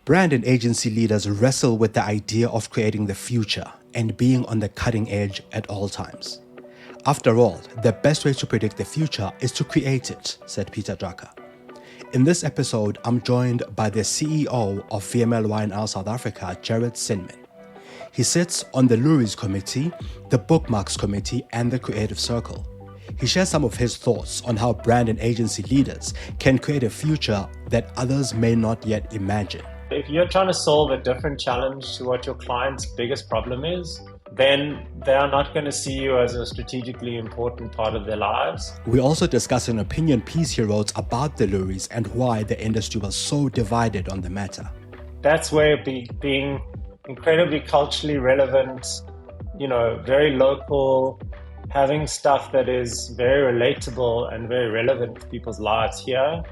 Brand and agency leaders wrestle with the idea of creating the future and being on the cutting edge at all times. After all, the best way to predict the future is to create it, said Peter Drucker. In this episode, I'm joined by the CEO of VMLY&R South Africa, Jared Cinman. He sits on the Luries Committee, the Bookmarks Committee, and the Creative Circle. He shares some of his thoughts on how brand and agency leaders can create a future that others may not yet imagine. If you're trying to solve a different challenge to what your client's biggest problem is, then they are not going to see you as a strategically important part of their lives. We also discuss an opinion piece he wrote about the Luries and why the industry was so divided on the matter. That's where being incredibly culturally relevant, very local, having stuff that is very relatable and very relevant to people's lives here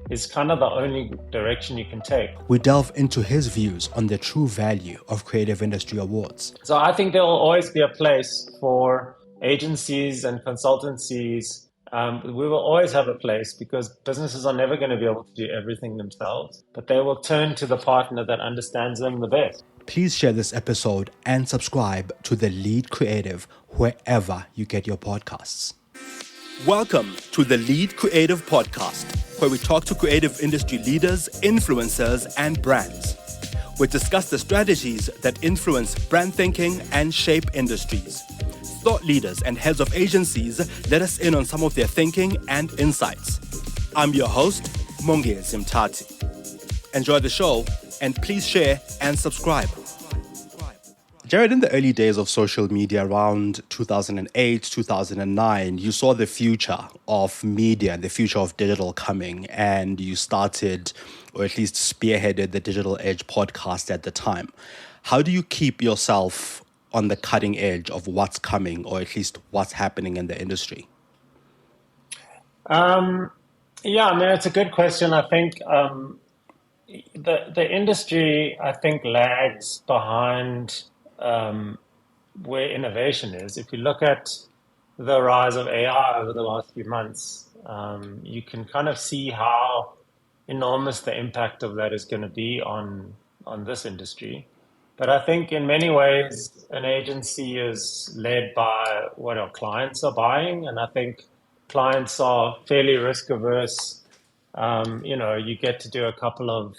is kind of the only direction you can take. We delve into his views on the true value of creative industry awards. So I think there will always be a place for agencies and consultancies. We will always have a place because businesses are never going to be able to do everything themselves, but they will turn to the partner that understands them the best. Please share this episode and subscribe to The Lead Creative wherever you get your podcasts. Welcome to The Lead Creative Podcast, where we talk to creative industry leaders, influencers, and brands. We discuss the strategies that influence brand thinking and shape industries. Thought leaders and heads of agencies let us in on some of their thinking and insights. I'm your host, Mongezi Mtati. Enjoy the show, and please share and subscribe. Jared, in the early days of social media around 2008, 2009, you saw the future of media and the future of digital coming, and you started, or at least spearheaded, the Digital Edge podcast at the time. How do you keep yourself on the cutting edge of what's coming, or at least what's happening in the industry? It's a good question. I think the industry, lags behind where innovation is. If you look at the rise of AI over the last few months, you can kind of see how enormous the impact of that is going to be on this industry. But I think in many ways, an agency is led by what our clients are buying. And I think clients are fairly risk averse. You get to do a couple of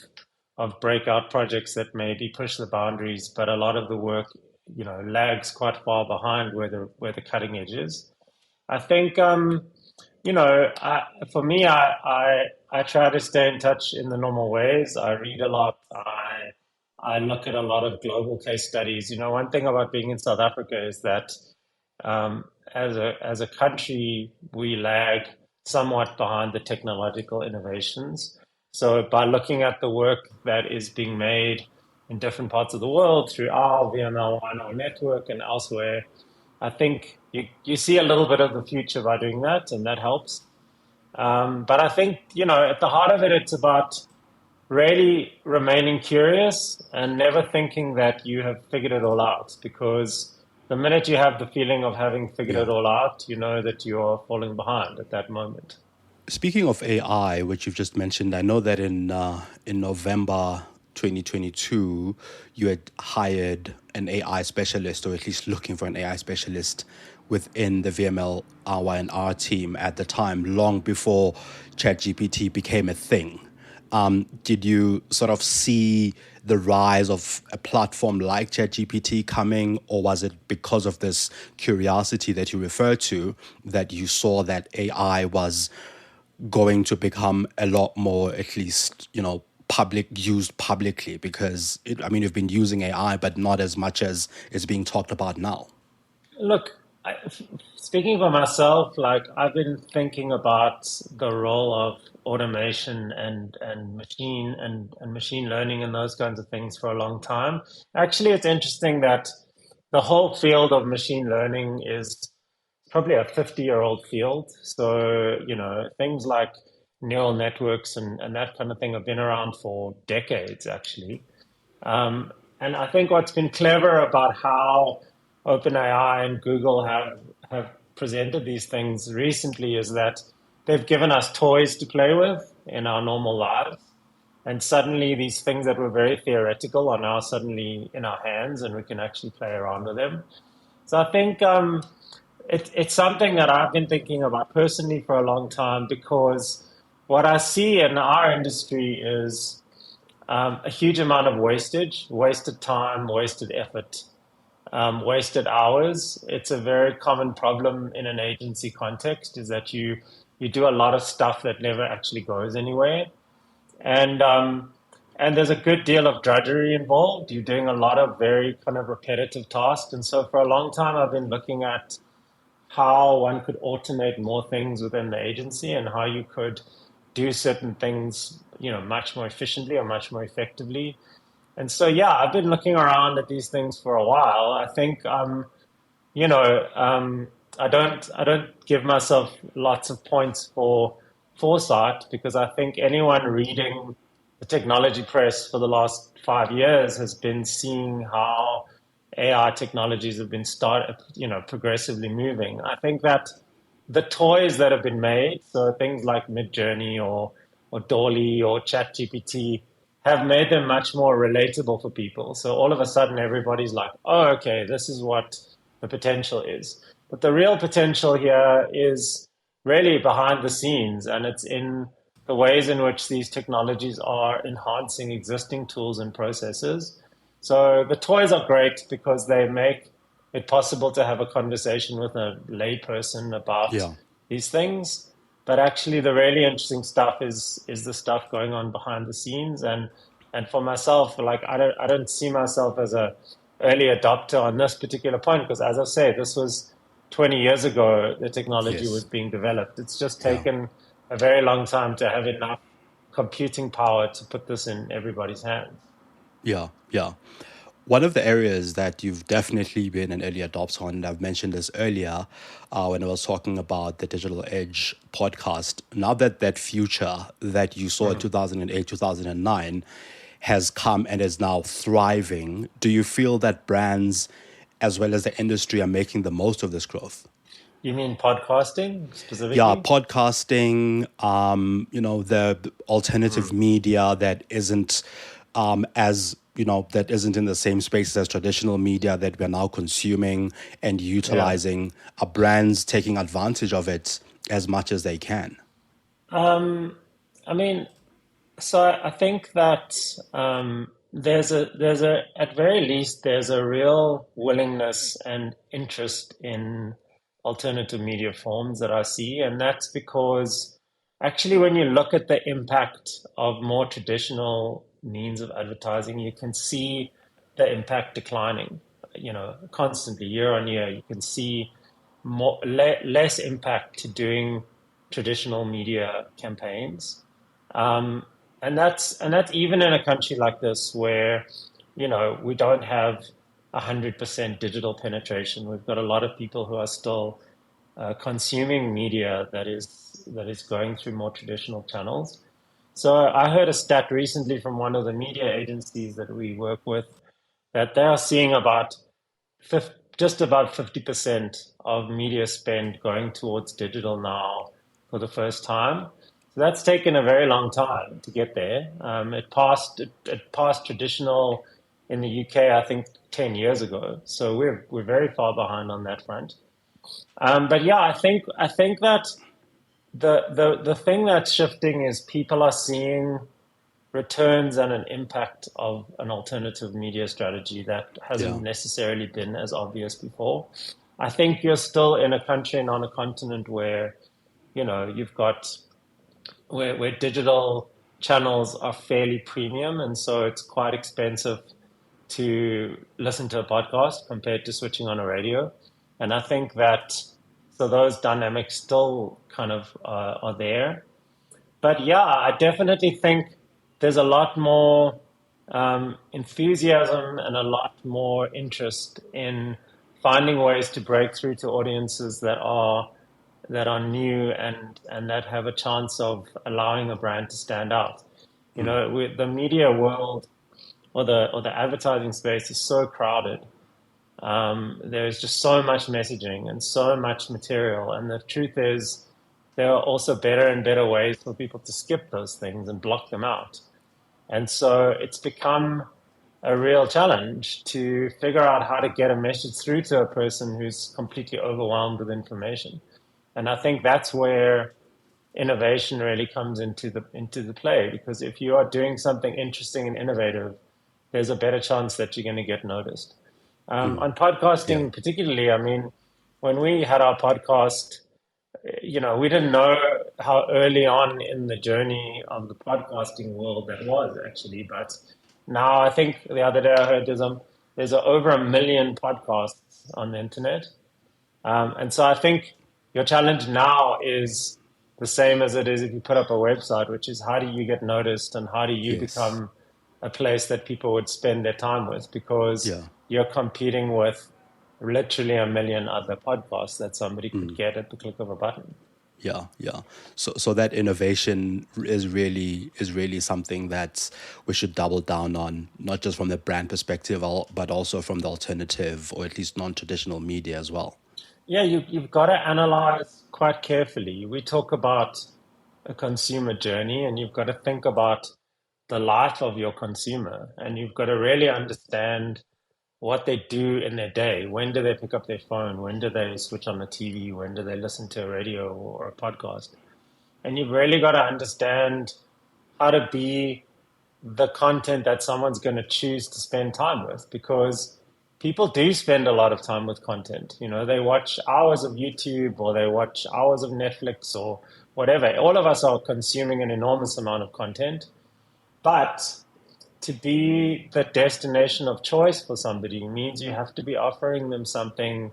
breakout projects that maybe push the boundaries, but a lot of the work, lags quite far behind where the cutting edge is. I think, for me, I try to stay in touch in the normal ways. I read a lot. I look at a lot of global case studies. One thing about being in South Africa is that as a country, we lag somewhat behind the technological innovations. So by looking at the work that is being made in different parts of the world through our VMLY&R network and elsewhere, I think you see a little bit of the future by doing that, and that helps. But I think, at the heart of it, it's about really remaining curious and never thinking that you have figured it all out, because the minute you have the feeling of having figured it all out, you know that you are falling behind at that moment. Speaking of AI, which you've just mentioned, I know that in November 2022, you had hired an AI specialist, or at least looking for an AI specialist within the VMLY&R team at the time, long before ChatGPT became a thing. Did you sort of see the rise of a platform like ChatGPT coming, or was it because of this curiosity that you referred to that you saw that AI was going to become a lot more, at least, used publicly? Because, you've been using AI, but not as much as it's being talked about now. Look, speaking for myself, I've been thinking about the role of automation and machine learning and those kinds of things for a long time. Actually, it's interesting that the whole field of machine learning is probably a 50-year-old field. So, things like neural networks and that kind of thing have been around for decades, actually. And I think what's been clever about how OpenAI and Google have presented these things recently is that they've given us toys to play with in our normal lives. And suddenly these things that were very theoretical are now suddenly in our hands and we can actually play around with them. So I think it's something that I've been thinking about personally for a long time, because what I see in our industry is a huge amount of wastage, wasted time, wasted effort, wasted hours. It's a very common problem in an agency context, is that you do a lot of stuff that never actually goes anywhere. And there's a good deal of drudgery involved. You're doing a lot of very kind of repetitive tasks. And so for a long time, I've been looking at how one could automate more things within the agency and how you could do certain things, much more efficiently or much more effectively. And so, yeah, I've been looking around at these things for a while. I think, you know, um, I don't give myself lots of points for foresight, because I think anyone reading the technology press for the last 5 years has been seeing how AI technologies have been progressively moving. I think that the toys that have been made, so things like Midjourney or Dolly or ChatGPT, have made them much more relatable for people. So all of a sudden, everybody's like, "Oh, okay, this is what the potential is." But the real potential here is really behind the scenes, and it's in the ways in which these technologies are enhancing existing tools and processes. So the toys are great because they make it possible to have a conversation with a layperson about Yeah. these things. But actually, the really interesting stuff is the stuff going on behind the scenes. And for myself, like I don't see myself as a early adopter on this particular point, because, as I say, this was 20 years ago the technology was Yes. being developed. It's just Yeah. taken a very long time to have enough computing power to put this in everybody's hands. Yeah. Yeah. One of the areas that you've definitely been an early adopter on, and I've mentioned this earlier when I was talking about the Digital Edge podcast, now that that future that you saw in Mhm. 2008, 2009 has come and is now thriving, do you feel that brands as well as the industry are making the most of this growth? You mean podcasting Yeah, specifically? podcasting, the alternative media that isn't as that isn't in the same spaces as traditional media that we're now consuming and Yeah. utilizing. Are brands taking advantage of it as much as they can? Um, I mean, so I think that there's a at very least there's a real willingness and interest in alternative media forms that I see, and that's because actually when you look at the impact of more traditional means of advertising, you can see the impact declining, constantly year on year. You can see less impact to doing traditional media campaigns. Um, and that's even in a country like this where, we don't have 100% digital penetration. We've got a lot of people who are still consuming media that is going through more traditional channels. So I heard a stat recently from one of the media agencies that we work with, that they are seeing just about 50% of media spend going towards digital now for the first time. So that's taken a very long time to get there. It passed traditional in the UK, I think, 10 years ago. So we're very far behind on that front. But yeah, I think that the thing that's shifting is people are seeing returns and an impact of an alternative media strategy that Yeah. hasn't necessarily been as obvious before. I think you're still in a country and on a continent where, you've got where digital channels are fairly premium, and so it's quite expensive to listen to a podcast compared to switching on a radio. And I think that so those dynamics still kind of are there. But yeah, I definitely think there's a lot more enthusiasm and a lot more interest in finding ways to break through to audiences that are new and that have a chance of allowing a brand to stand out. With the media world or the advertising space is so crowded. There's just so much messaging and so much material. And the truth is, there are also better and better ways for people to skip those things and block them out. And so it's become a real challenge to figure out how to get a message through to a person who's completely overwhelmed with information. And I think that's where innovation really comes into the play, because if you are doing something interesting and innovative, there's a better chance that you're going to get noticed. On Yeah. podcasting, particularly, I mean, when we had our podcast, we didn't know how early on in the journey of the podcasting world that was actually. But now I think the other day I heard there's over 1 million podcasts on the internet. And so I think your challenge now is the same as it is if you put up a website, which is how do you get noticed and how do you Yes. become a place that people would spend their time with, because Yeah. you're competing with literally 1 million other podcasts that somebody could get at the click of a button. Yeah, yeah. So that innovation is really something that we should double down on, not just from the brand perspective, but also from the alternative or at least non-traditional media as well. Yeah, you've got to analyze quite carefully. We talk about a consumer journey, and you've got to think about the life of your consumer, and you've got to really understand what they do in their day. When do they pick up their phone? When do they switch on the TV? When do they listen to a radio or a podcast? And you've really got to understand how to be the content that someone's going to choose to spend time with, because people do spend a lot of time with content. They watch hours of YouTube or they watch hours of Netflix or whatever. All of us are consuming an enormous amount of content, but to be the destination of choice for somebody means you have to be offering them something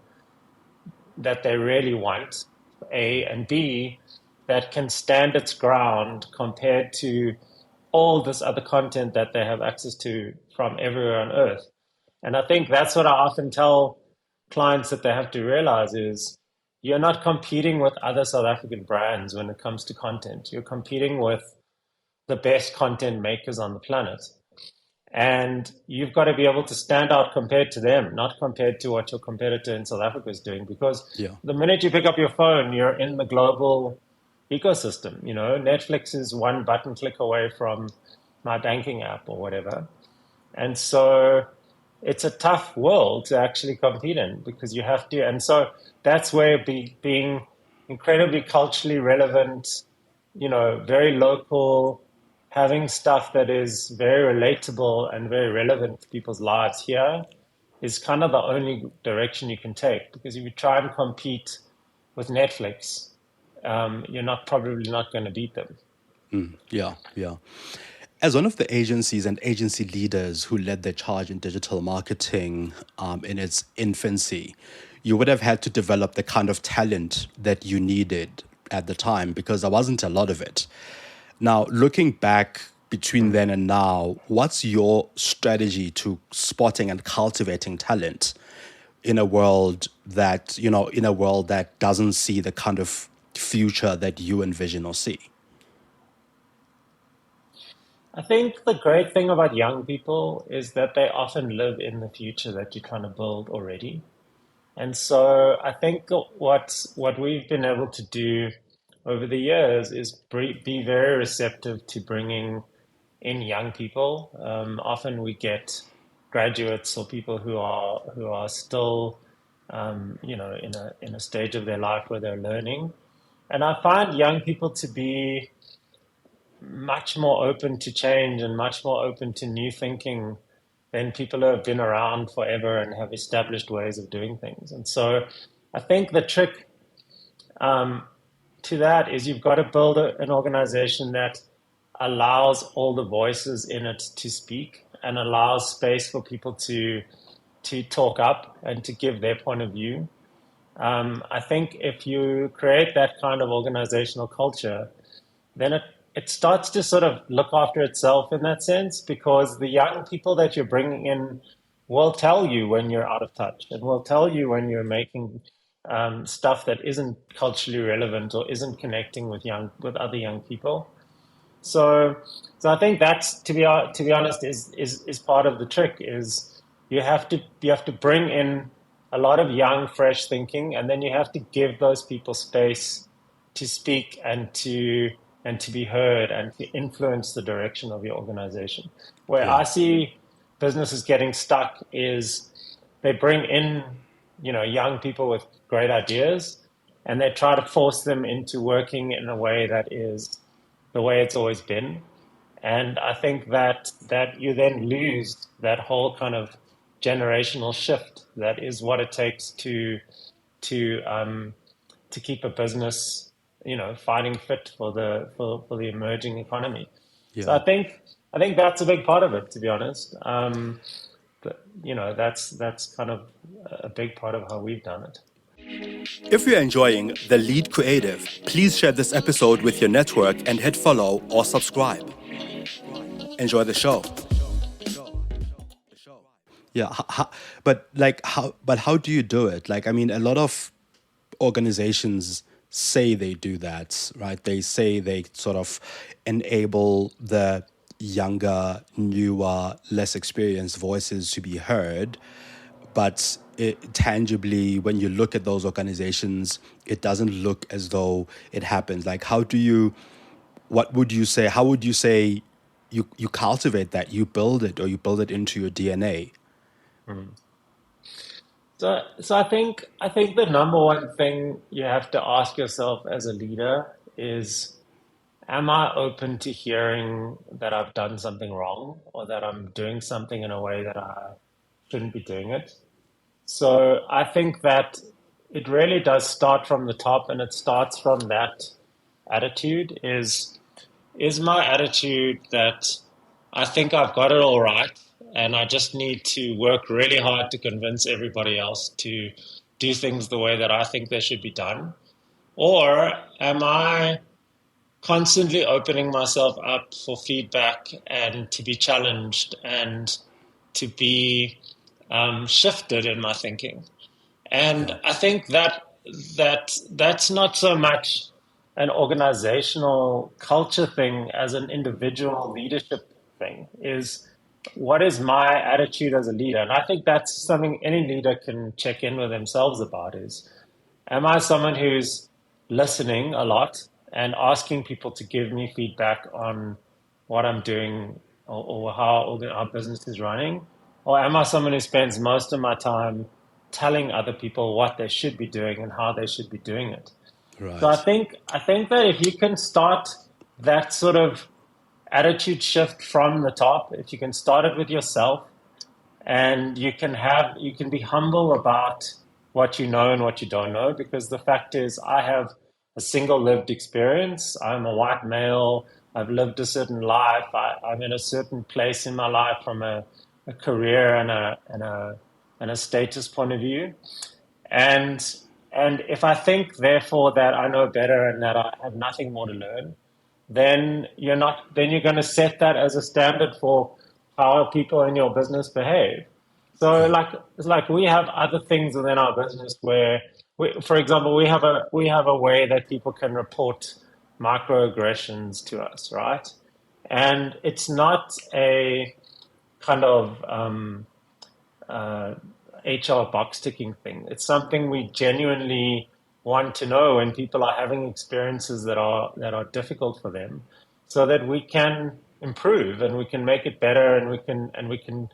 that they really want, A, and B, that can stand its ground compared to all this other content that they have access to from everywhere on earth. And I think that's what I often tell clients that they have to realize is you're not competing with other South African brands when it comes to content. You're competing with the best content makers on the planet. And you've got to be able to stand out compared to them, not compared to what your competitor in South Africa is doing. Because Yeah. the minute you pick up your phone, you're in the global ecosystem. Netflix is one button click away from my banking app or whatever. And so it's a tough world to actually compete in, because you have to. And so that's where being incredibly culturally relevant, very local, having stuff that is very relatable and very relevant to people's lives here is kind of the only direction you can take. Because if you try and compete with Netflix, you're probably not going to beat them. Yeah, yeah. As one of the agencies and agency leaders who led the charge in digital marketing in its infancy, you would have had to develop the kind of talent that you needed at the time because there wasn't a lot of it. Now, looking back between then and now, what's your strategy to spotting and cultivating talent in a world that doesn't see the kind of future that you envision or see? I think the great thing about young people is that they often live in the future that you're trying to build already. And so I think what we've been able to do over the years is be very receptive to bringing in young people. Often we get graduates or people who are still, in a stage of their life where they're learning. And I find young people to be much more open to change and much more open to new thinking than people who have been around forever and have established ways of doing things. And so I think the trick um, to that is you've got to build an organization that allows all the voices in it to speak and allows space for people to talk up and to give their point of view. I think if you create that kind of organizational culture, then it starts to sort of look after itself in that sense, because the young people that you're bringing in will tell you when you're out of touch and will tell you when you're making stuff that isn't culturally relevant or isn't connecting with other young people. So, so I think that's to be honest is part of the trick is you have to bring in a lot of young, fresh thinking, and then you have to give those people space to speak and to and to be heard and to influence the direction of your organization. Where Yeah. I see businesses getting stuck is they bring in, young people with great ideas, and they try to force them into working in a way that is the way it's always been. And I think that you then lose that whole kind of generational shift that is what it takes to to keep a business, fighting fit for the emerging economy. So Yeah. I think that's a big part of it, to be honest. But that's kind of a big part of how we've done it. If you're enjoying The Lead Creative, please share this episode with your network and hit follow or subscribe. Enjoy the show. Yeah, how do you do it? Like, I mean, a lot of organizations say they do that, right? They say they sort of enable the younger, newer, less experienced voices to be heard. But tangibly, when you look at those organizations, it doesn't look as though it happens. Like, what would you say? How would you say you cultivate that, you build it, or you build it into your DNA? Mm. So I think the number one thing you have to ask yourself as a leader is, am I open to hearing that I've done something wrong or that I'm doing something in a way that I shouldn't be doing it? So I think that it really does start from the top, and it starts from that attitude is my attitude that I think I've got it all right, and I just need to work really hard to convince everybody else to do things the way that I think they should be done? Or am I constantly opening myself up for feedback and to be challenged and to be shifted in my thinking? And Yeah. I think that's not so much an organizational culture thing as an individual leadership thing. Is what is my attitude as a leader? And I think that's something any leader can check in with themselves about is, am I someone who's listening a lot and asking people to give me feedback on what I'm doing, or how our business is running? Or am I someone who spends most of my time telling other people what they should be doing and how they should be doing it? So Right. I think that if you can start that sort of attitude shift from the top, if you can start it with yourself, and you can be humble about what you know and what you don't know, because the fact is I have a single lived experience. I'm a white male. I've lived a certain life. I'm in a certain place in my life from a career and a status point of view. And and if I think therefore that I know better and that I have nothing more to learn, then you're going to set that as a standard for how people in your business behave. So Yeah. it's like we have other things within our business where for example, we have a way that people can report microaggressions to us, right? And it's not a kind of HR box ticking thing. It's something we genuinely want to know when people are having experiences that are difficult for them, so that we can improve and we can make it better, and we can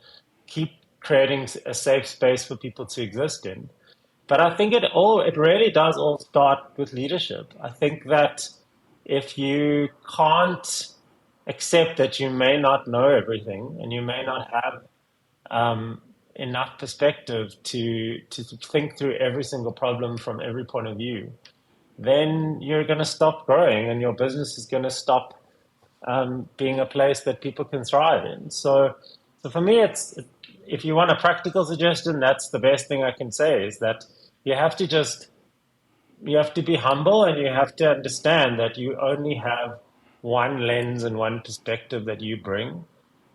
keep creating a safe space for people to exist in. But I think it really does all start with leadership. I think that if you can't accept that you may not know everything and you may not have enough perspective to think through every single problem from every point of view, then you're going to stop growing and your business is going to stop being a place that people can thrive in. So for me, if you want a practical suggestion, that's the best thing I can say is that you have to just you have to be humble and you have to understand that you only have one lens and one perspective that you bring.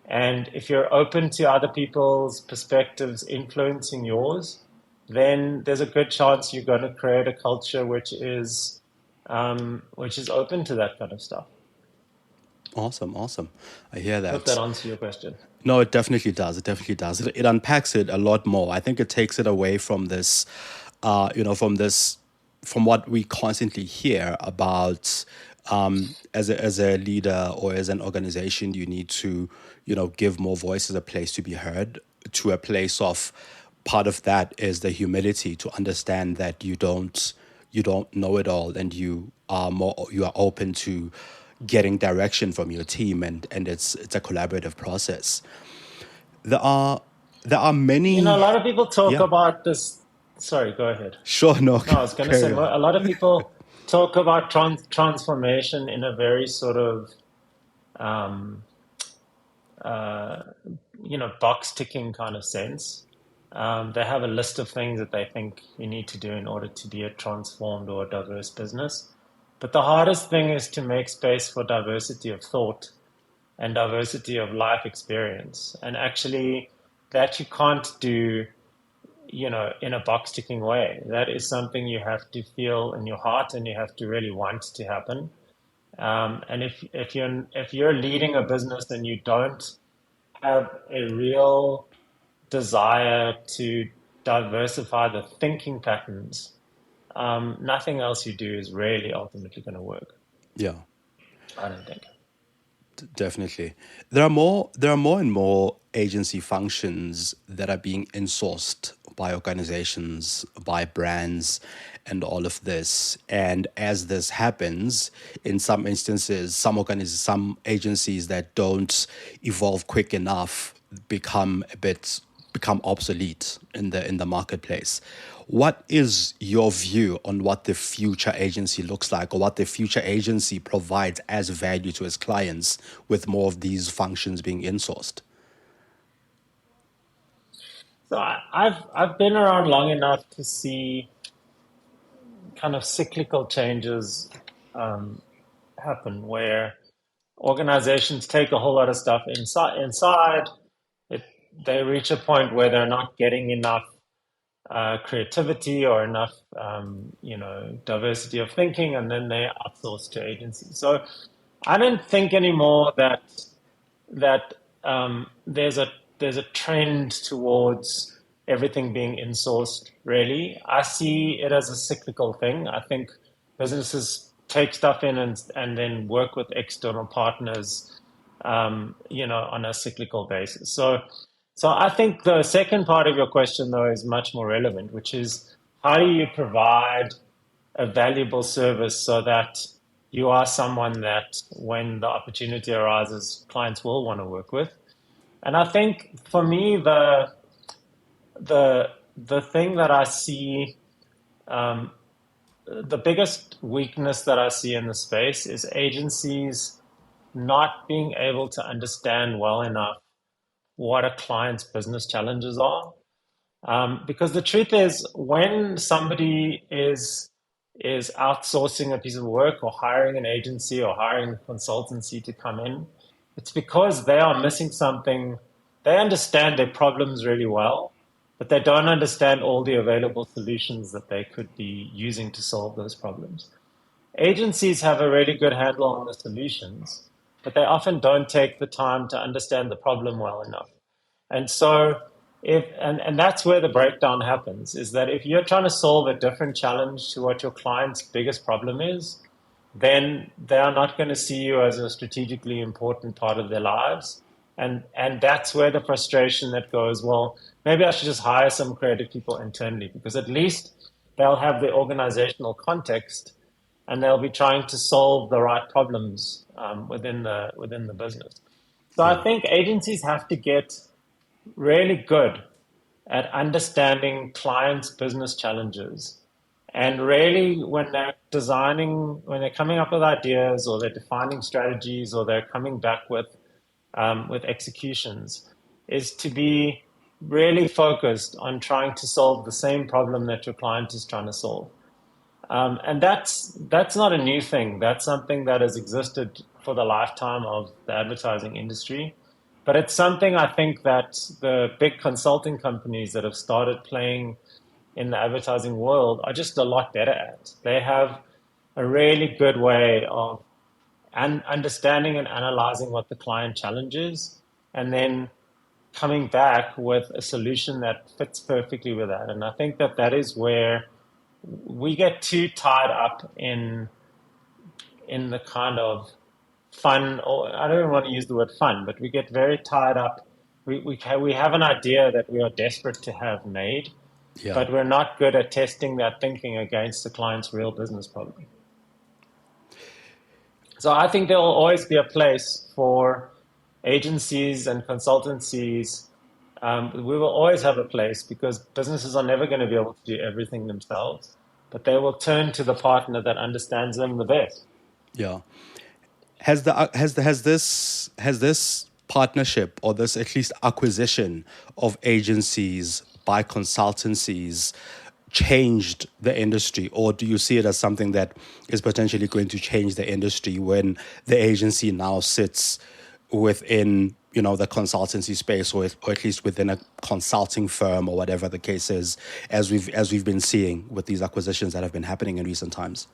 And if you're open to other people's perspectives influencing yours, then there's a good chance you're going to create a culture which is open to that kind of stuff. Awesome. Awesome. I hear Hope that that. answers your question. No, it definitely does. It definitely does. It unpacks it a lot more. I think it takes it away from from what we constantly hear about As a leader or as an organization, you need to, give more voices a place to be heard, to a place of, part of that is the humility to understand that you don't know it all, and you are open to getting direction from your team, and it's a collaborative process. There are A many. lot of people talk Yeah, about this. Sorry, go ahead. sure. No, No, I was going to say carry on. a lot of people talk about transformation in a very sort of, um, uh, box ticking kind of sense. They have a list of things that they think you need to do in order to be a transformed or a diverse business. But the hardest thing is to make space for diversity of thought and diversity of life experience. And actually, that you can't do, in a box ticking way. That is something you have to feel in your heart and you have to really want to happen. And if you're leading a business and you don't have a real desire to diversify the thinking patterns, nothing else you do is really ultimately going to work. Yeah. I don't think. Definitely. There are more and more agency functions that are being insourced by organizations, by brands, and all of this. And as this happens, in some instances, some agencies that don't evolve quick enough become obsolete in the marketplace. What is your view on what the future agency looks like, or what the future agency provides as value to its clients with more of these functions being insourced? So I've been around long enough to see kind of cyclical changes um, happen where organizations take a whole lot of stuff inside. It, they reach a point where they're not getting enough creativity or enough, diversity of thinking, and then they outsource to agencies. So I don't think anymore that there's a trend towards everything being insourced. Really, I see it as a cyclical thing. I think businesses take stuff in and then work with external partners, on a cyclical basis. So I think the second part of your question, though, is much more relevant, which is how do you provide a valuable service so that you are someone that when the opportunity arises, clients will want to work with. And I think for me, the the thing that I see, um, the biggest weakness that I see in the space is agencies not being able to understand well enough what a client's business challenges are. Because the truth is, when somebody is outsourcing a piece of work or hiring an agency or hiring a consultancy to come in, it's because they are missing something. They understand their problems really well, but they don't understand all the available solutions that they could be using to solve those problems. Agencies have a really good handle on the solutions, but they often don't take the time to understand the problem well enough. And so and that's where the breakdown happens, is that if you're trying to solve a different challenge to what your client's biggest problem is, then they are not going to see you as a strategically important part of their lives. And that's where the frustration that goes, well, maybe I should just hire some creative people internally, because at least they'll have the organizational context and they'll be trying to solve the right problems within the business. So Yeah. I think agencies have to get really good at understanding clients' business challenges. And really, when they're coming up with ideas, or they're defining strategies, or they're coming back with executions, is to be really focused on trying to solve the same problem that your client is trying to solve. And that's not a new thing. That's something that has existed for the lifetime of the advertising industry. But it's something I think that the big consulting companies that have started playing in the advertising world are just a lot better at. They have a really good way of understanding and analyzing what the client challenge is, and then coming back with a solution that fits perfectly with that. And I think that is where we get too tied up in the kind of fun, or I don't even want to use the word fun, but we get very tied up. We have an idea that we are desperate to have made, Yeah. but we're not good at testing that thinking against the client's real business problem. So I think there will always be a place for agencies and consultancies. We will always have a place because businesses are never going to be able to do everything themselves, but they will turn to the partner that understands them the best. Yeah. Has this partnership, or this at least acquisition of agencies by consultancies, changed the industry, or do you see it as something that is potentially going to change the industry when the agency now sits within, the consultancy space, or at least within a consulting firm, or whatever the case is, as we've been seeing with these acquisitions that have been happening in recent times?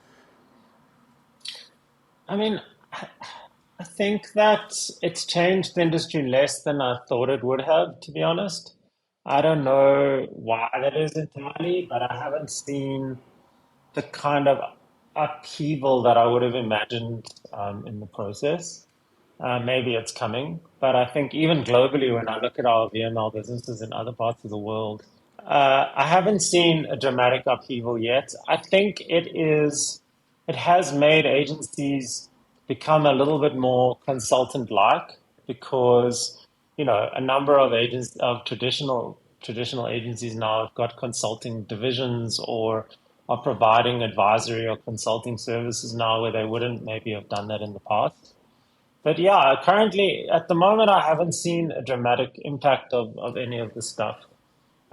I mean, I think that it's changed the industry less than I thought it would have, to be honest. I don't know why that is entirely, but I haven't seen the kind of upheaval that I would have imagined in the process. Maybe it's coming, but I think even globally, when I look at our VML businesses in other parts of the world, I haven't seen a dramatic upheaval yet. I think it has made agencies become a little bit more consultant-like because, a number of agents of traditional agencies now have got consulting divisions or are providing advisory or consulting services now where they wouldn't maybe have done that in the past. But yeah, currently at the moment, I haven't seen a dramatic impact of any of this stuff.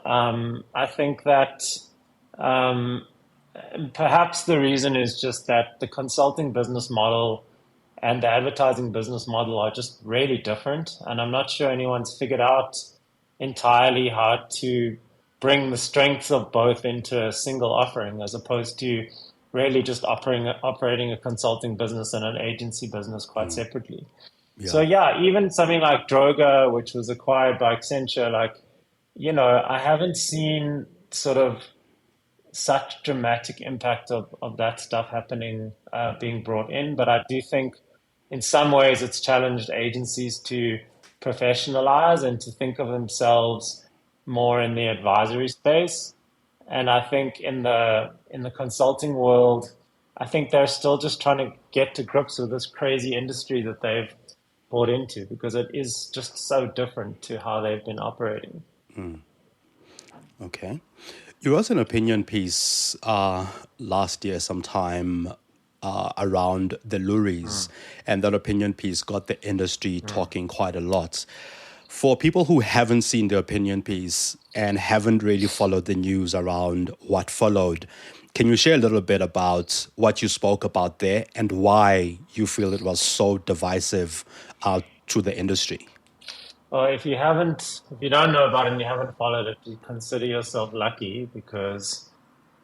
I think that um, perhaps the reason is just that the consulting business model and the advertising business model are just really different. And I'm not sure anyone's figured out entirely how to bring the strengths of both into a single offering as opposed to really just operating a consulting business and an agency business quite separately. So Yeah. yeah, even something like Droga, which was acquired by Accenture, like, I haven't seen sort of such dramatic impact of that stuff happening, being brought in. But I do think in some ways it's challenged agencies to professionalize and to think of themselves more in the advisory space. And I think in the consulting world, I think they're still just trying to get to grips with this crazy industry that they've bought into because it is just so different to how they've been operating. Okay. You wrote an opinion piece last year sometime around the lorries, and that opinion piece got the industry talking quite a lot. For people who haven't seen the opinion piece and haven't really followed the news around what followed, can you share a little bit about what you spoke about there and why you feel it was so divisive to the industry? Well, if you don't know about it and you haven't followed it, you consider yourself lucky because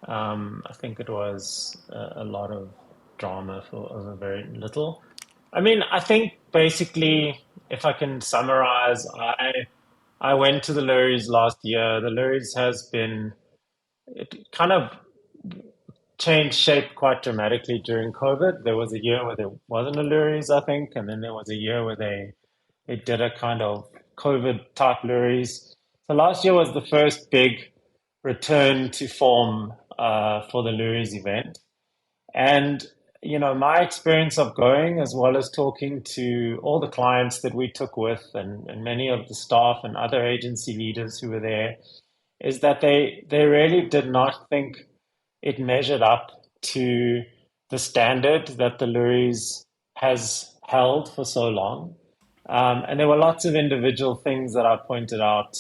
I think it was a lot of drama for over very little. I mean, I think basically, if I can summarize, I went to the Lurries last year. The Lurries has been it kind of changed shape quite dramatically during COVID. There was a year where there wasn't a Lurries, I think, and then there was a year where they did a kind of COVID type Lurries. So last year was the first big return to form for the Lurries event. And, my experience of going, as well as talking to all the clients that we took with and many of the staff and other agency leaders who were there, is that they really did not think it measured up to the standard that the Lurries has held for so long. And there were lots of individual things that I pointed out.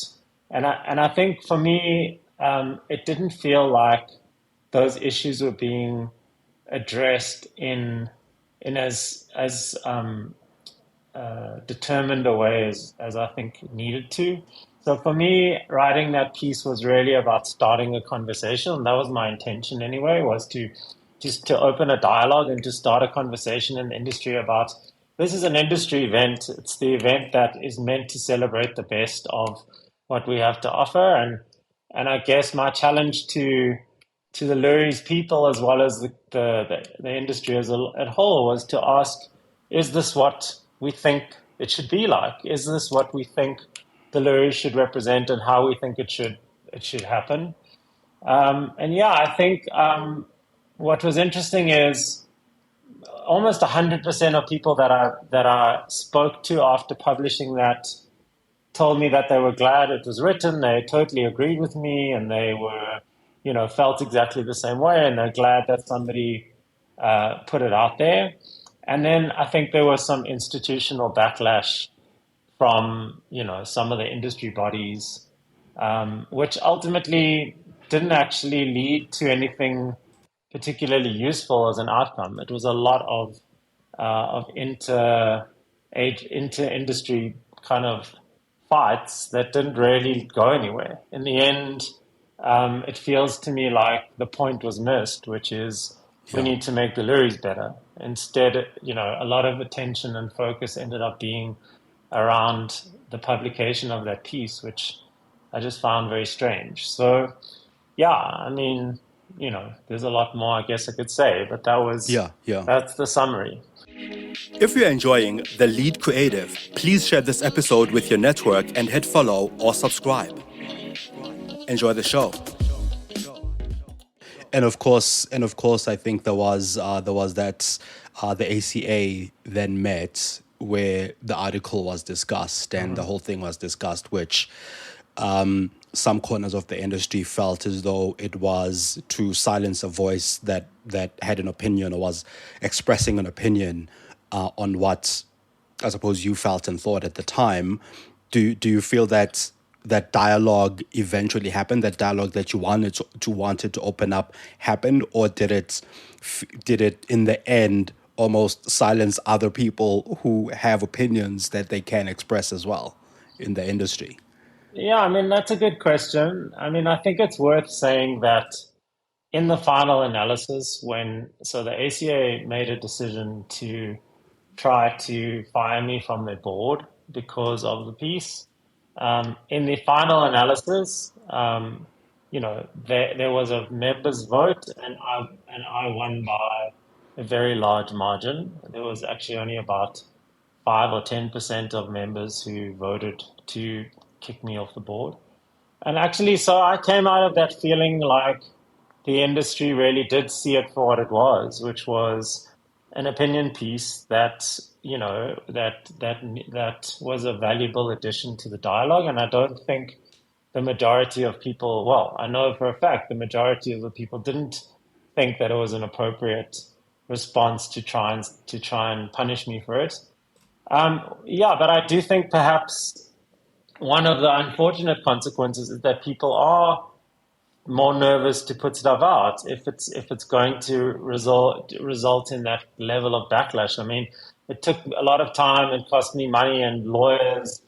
And I think for me, it didn't feel like those issues were being addressed in as determined a way as I think it needed to. So for me, writing that piece was really about starting a conversation, and that was my intention anyway, was to just to open a dialogue and to start a conversation in the industry about this is an industry event. It's the event that is meant to celebrate the best of what we have to offer, and I guess my challenge to to the Lurie's people as well as the industry as a whole was to ask, is this what we think it should be like? Is this what we think the Lurie should represent and how we think it should happen? And yeah, I think what was interesting is almost 100% of people that I spoke to after publishing that told me that they were glad it was written. They totally agreed with me, and they were, felt exactly the same way, and they're glad that somebody put it out there. And then I think there was some institutional backlash from, some of the industry bodies, which ultimately didn't actually lead to anything particularly useful as an outcome. It was a lot of inter industry kind of fights that didn't really go anywhere. In the end, it feels to me like the point was missed, which is we Yeah. need to make the Luries better. Instead, a lot of attention and focus ended up being around the publication of that piece, which I just found very strange. So, yeah, I mean, there's a lot more I guess I could say, but Yeah. Yeah. that's the summary. If you're enjoying The Lead Creative, please share this episode with your network and hit follow or subscribe. Enjoy the show. And of course, I think there was that the ACA then met where the article was discussed and the whole thing was discussed, which some corners of the industry felt as though it was to silence a voice that had an opinion or was expressing an opinion on what I suppose you felt and thought at the time. Do you feel that that dialogue eventually happened? That dialogue that you wanted to open up happened, or did it in the end almost silence other people who have opinions that they can express as well in the industry? Yeah, I mean, that's a good question. I mean, I think it's worth saying that in the final analysis, so the ACA made a decision to try to fire me from their board because of the piece. In the final analysis, there was a members vote, and I won by a very large margin. There was actually only about 5 or 10% of members who voted to kick me off the board. And actually, so I came out of that feeling like the industry really did see it for what it was, which was an opinion piece that that was a valuable addition to the dialogue. And I don't think the majority of people, well, I know for a fact the majority of the people didn't think that it was an appropriate response to try and punish me for it. Yeah, but I do think perhaps one of the unfortunate consequences is that people are more nervous to put stuff out if it's going to result in that level of backlash. I mean, it took a lot of time and cost me money and lawyers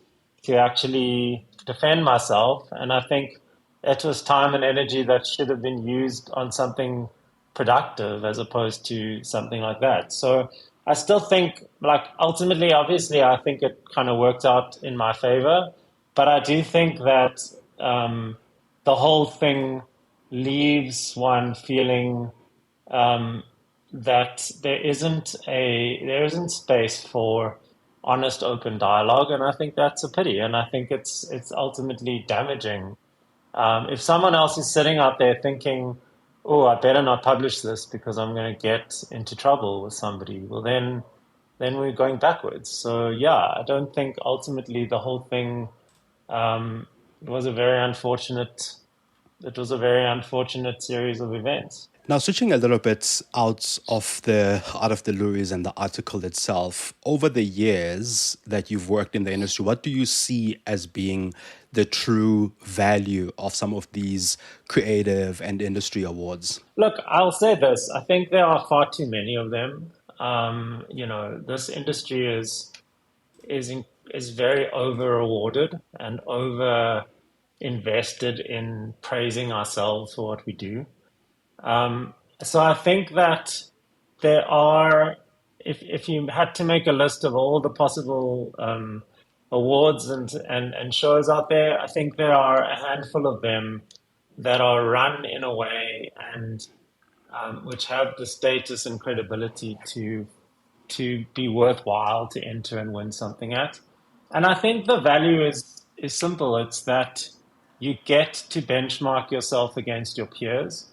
to actually defend myself, and I think it was time and energy that should have been used on something productive as opposed to something like that. So I still think, like, ultimately, obviously, I think it kind of worked out in my favor, but I do think that the whole thing leaves one feeling that there isn't space for honest, open dialogue, and I think that's a pity, and I think it's ultimately damaging. If someone else is sitting out there thinking, "Oh, I better not publish this because I'm going to get into trouble with somebody," well, then we're going backwards. So yeah, I don't think ultimately the whole thing it was a very unfortunate. It was a very unfortunate series of events. Now, switching a little bit out of the Luries and the article itself, over the years that you've worked in the industry, what do you see as being the true value of some of these creative and industry awards? Look, I'll say this. I think there are far too many of them. This industry is very over rewarded and over invested in praising ourselves for what we do. So I think that there are, if you had to make a list of all the possible awards and shows out there, I think there are a handful of them that are run in a way and which have the status and credibility to be worthwhile to enter and win something at. And I think the value is simple. It's that you get to benchmark yourself against your peers,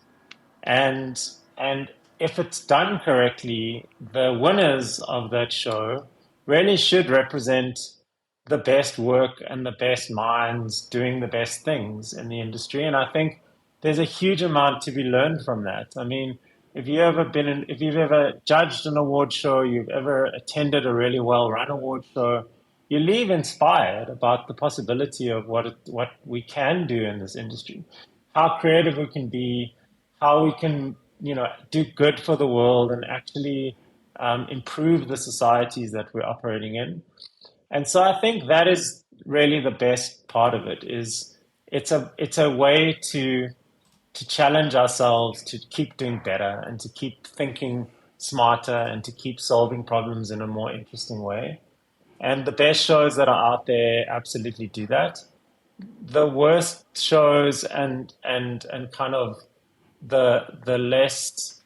and and if it's done correctly, the winners of that show really should represent the best work and the best minds doing the best things in the industry. And I think there's a huge amount to be learned from that. I mean, if you've ever judged an award show, you've ever attended a really well run award show, you leave inspired about the possibility of what we can do in this industry, how creative we can be, how we can, do good for the world and actually improve the societies that we're operating in. And so I think that is really the best part of it is it's a way to challenge ourselves to keep doing better and to keep thinking smarter and to keep solving problems in a more interesting way. And the best shows that are out there absolutely do that. The worst shows and kind of the less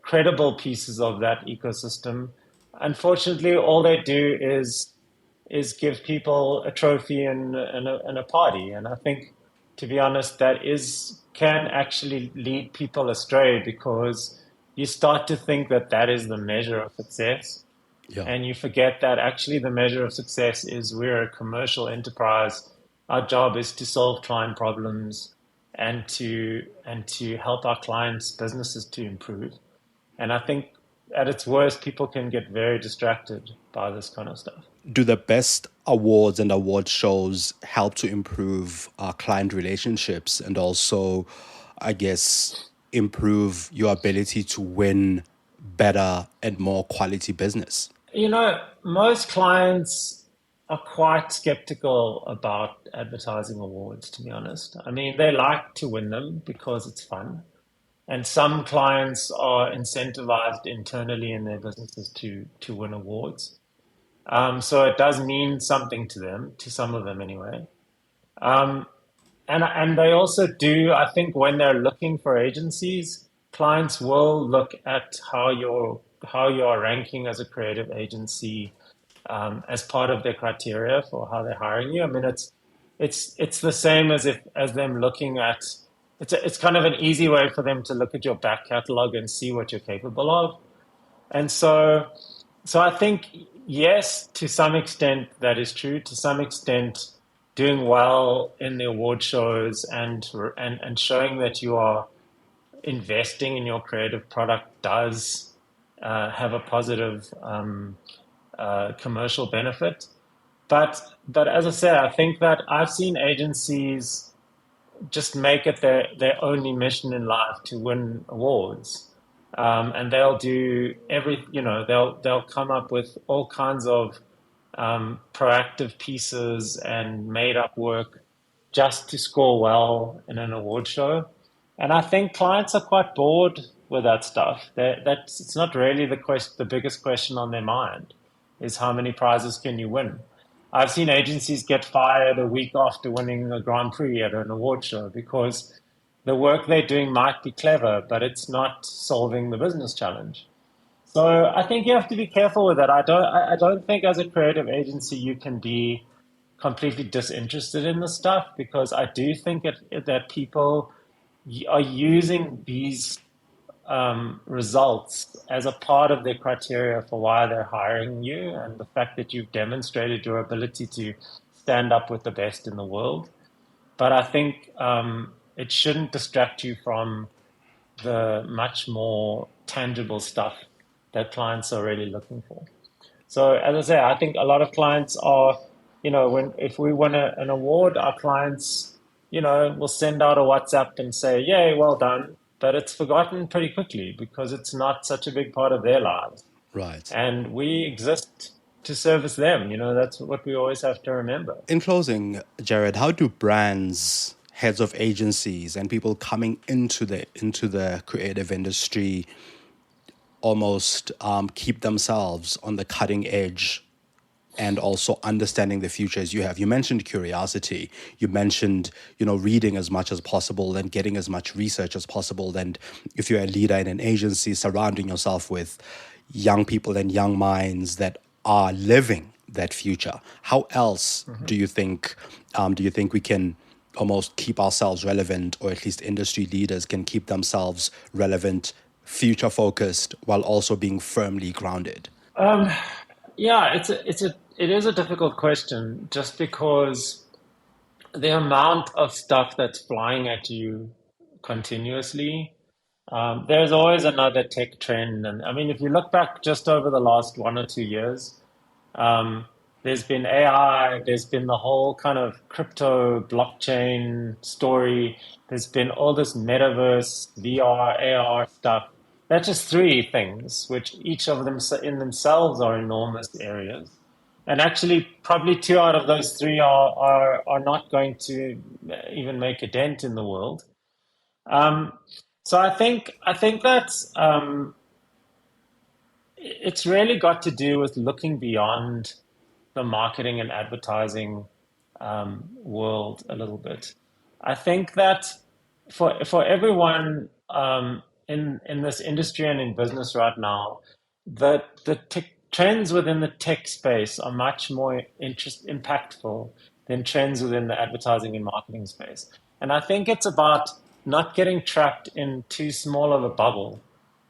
credible pieces of that ecosystem, unfortunately, all they do is give people a trophy and a party. And I think, to be honest, that can actually lead people astray because you start to think that that is the measure of success. Yeah. And you forget that actually the measure of success is we're a commercial enterprise. Our job is to solve client problems and to help our clients' businesses to improve. And I think at its worst, people can get very distracted by this kind of stuff. Do the best awards and award shows help to improve our client relationships and also, I guess, improve your ability to win better and more quality business? Most clients are quite skeptical about advertising awards, to be honest. I mean, they like to win them because it's fun. And some clients are incentivized internally in their businesses to win awards. So it does mean something to them, to some of them anyway. Um, and they also do, I think, when they're looking for agencies, clients will look at how you are ranking as a creative agency as part of their criteria for how they're hiring you. I mean, it's the same as them looking at it's kind of an easy way for them to look at your back catalog and see what you're capable of. And so I think, yes, to some extent that is true. To some extent, doing well in the award shows and showing that you are investing in your creative product does have a positive commercial benefit. But as I said, I think that I've seen agencies just make it their only mission in life to win awards. And they'll do they'll come up with all kinds of proactive pieces and made up work just to score well in an award show. And I think clients are quite bored with that stuff. It's not really the biggest question on their mind is how many prizes can you win? I've seen agencies get fired a week after winning a Grand Prix at an award show because the work they're doing might be clever, but it's not solving the business challenge. So I think you have to be careful with that. I don't think as a creative agency you can be completely disinterested in this stuff because I do think that people are using these results as a part of their criteria for why they're hiring you and the fact that you've demonstrated your ability to stand up with the best in the world. But I think it shouldn't distract you from the much more tangible stuff that clients are really looking for. So as I say, I think a lot of clients are, if we win an award, our clients, will send out a WhatsApp and say, "Yay, well done." But it's forgotten pretty quickly because it's not such a big part of their lives. Right. And we exist to service them. That's what we always have to remember. In closing, Jared, how do brands, heads of agencies, and people coming into the creative industry almost keep themselves on the cutting edge and also understanding the future as you have. You mentioned curiosity. You mentioned, reading as much as possible and getting as much research as possible. And if you're a leader in an agency, surrounding yourself with young people and young minds that are living that future. How else do you think we can almost keep ourselves relevant, or at least industry leaders can keep themselves relevant, future focused, while also being firmly grounded? Yeah, it is a difficult question, just because the amount of stuff that's flying at you continuously. There's always another tech trend, and I mean, if you look back just over the last 1 or 2 years, there's been AI, there's been the whole kind of crypto blockchain story, there's been all this metaverse, VR, AR stuff. That's just three things, which each of them in themselves are enormous areas. And actually, probably two out of those three are not going to even make a dent in the world. So I think that's it's really got to do with looking beyond the marketing and advertising world a little bit. I think that for everyone in this industry and in business right now, the trends within the tech space are much more impactful than trends within the advertising and marketing space. And I think it's about not getting trapped in too small of a bubble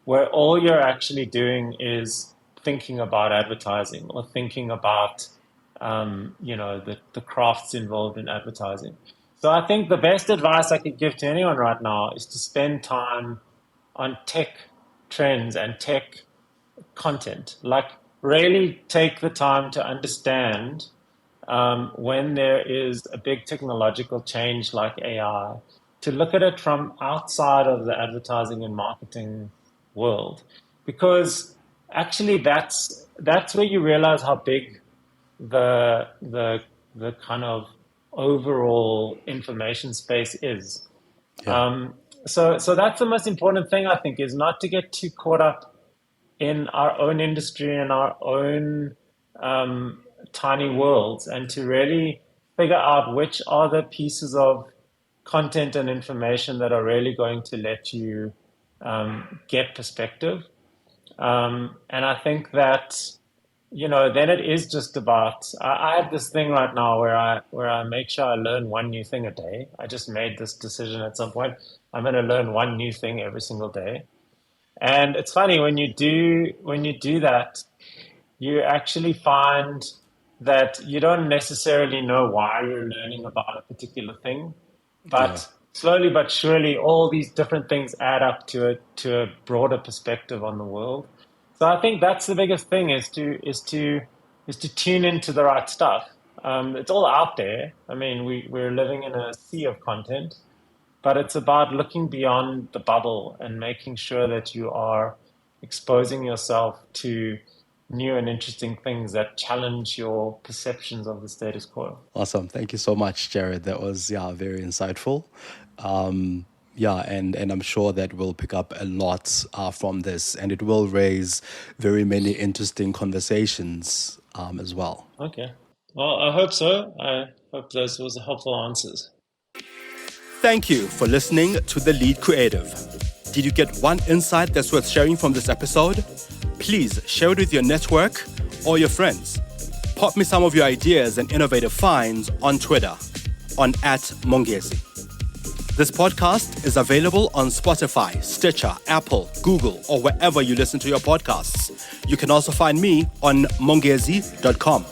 where all you're actually doing is thinking about advertising or thinking about the crafts involved in advertising. So I think the best advice I could give to anyone right now is to spend time on tech trends and tech content. Like, really take the time to understand when there is a big technological change like AI, to look at it from outside of the advertising and marketing world, because actually that's where you realize how big the kind of overall information space is. Yeah. So that's the most important thing, I think, is not to get too caught up in our own industry and our own tiny worlds, and to really figure out which are the pieces of content and information that are really going to let you get perspective. And I think that, then it is just about, I have this thing right now where I make sure I learn one new thing a day. I just made this decision at some point. I'm going to learn one new thing every single day. And it's funny, when you do that, you actually find that you don't necessarily know why you're learning about a particular thing, but slowly but surely, all these different things add up to a broader perspective on the world. So I think that's the biggest thing, is to tune into the right stuff. It's all out there. I mean, we're living in a sea of content, but it's about looking beyond the bubble and making sure that you are exposing yourself to new and interesting things that challenge your perceptions of the status quo. Awesome. Thank you so much, Jared. That was, very insightful. And I'm sure that we'll pick up a lot from this, and it will raise very many interesting conversations as well. Okay. Well, I hope so. I hope those was helpful answers. Thank you for listening to The Lead Creative. Did you get one insight that's worth sharing from this episode? Please share it with your network or your friends. Pop me some of your ideas and innovative finds on Twitter on @Mongezi. This podcast is available on Spotify, Stitcher, Apple, Google, or wherever you listen to your podcasts. You can also find me on mongezi.com.